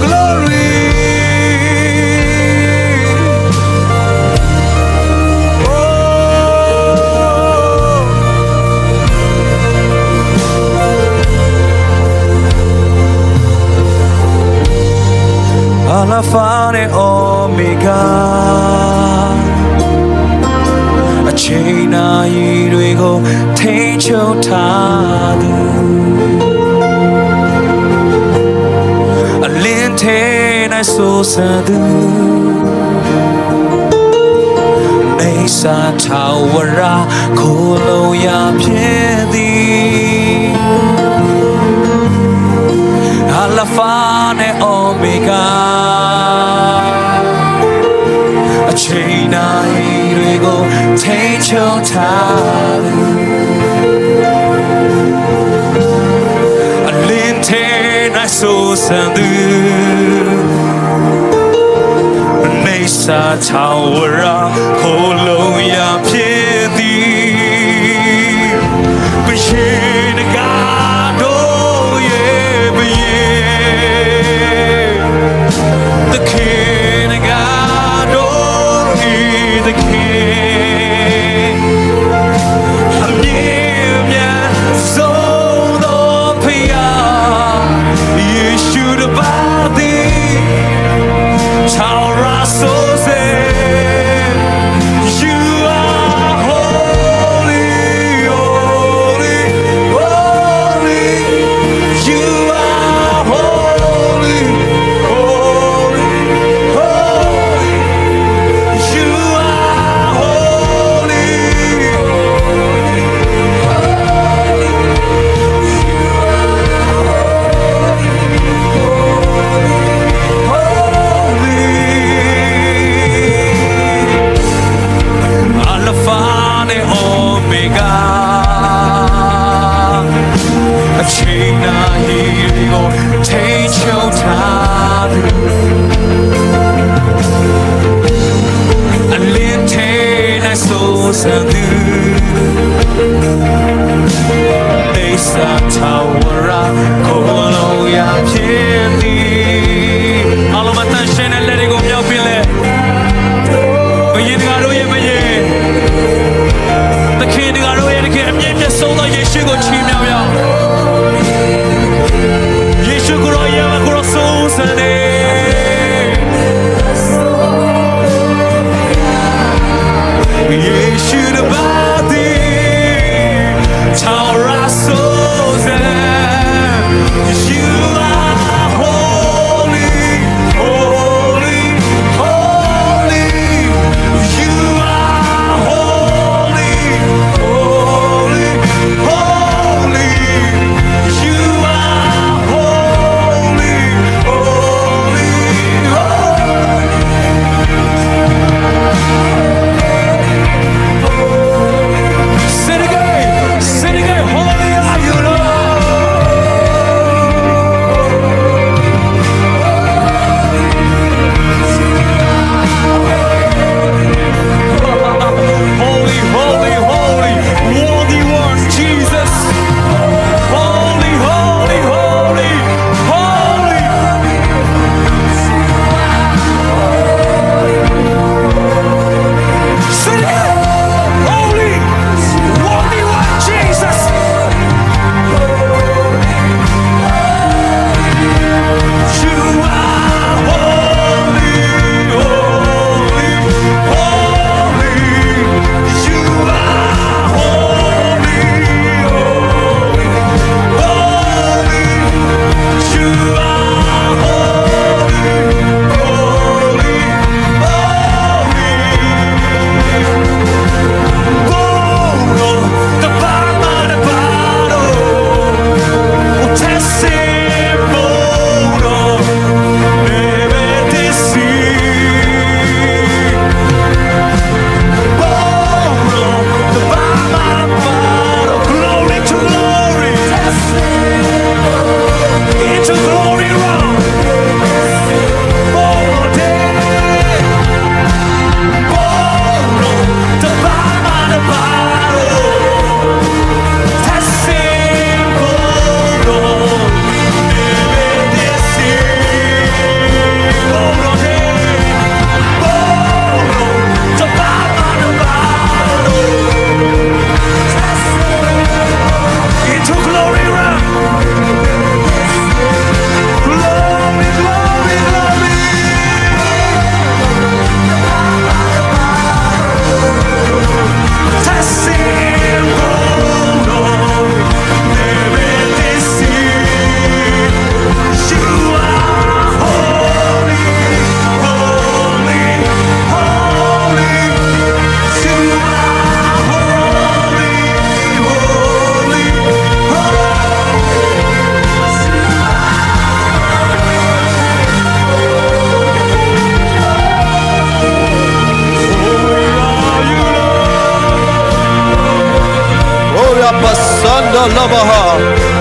glory. Alpha and Omega. A chain we go take your time. A lantern I saw sadu. Nesa Tawara Kolo ya piedi. Alpha and Omega. A chain we go take your time. A lantern I saw sadu. Nesa Tawara Kolo ya piedi. Bishin Gado ye the king God, oh, he the king. I'm near so no pia. You should about thee. Tara so say you are holy, holy, holy. You are holy. Take your time. A lantern I saw sadu. Nesa Tawara Kolo ya piedi. All of my attention and let it go. Meow pile. Bayin garo ye bayin. The king garo ye the king. Meow meow so the Yeshu go chi meow meow. Yeshu gro ye ma gro so sane. Yeshu the body. Tara so you are holy, holy, holy. You are holy, holy, holy. You are holy, holy. Rabasanda Labaha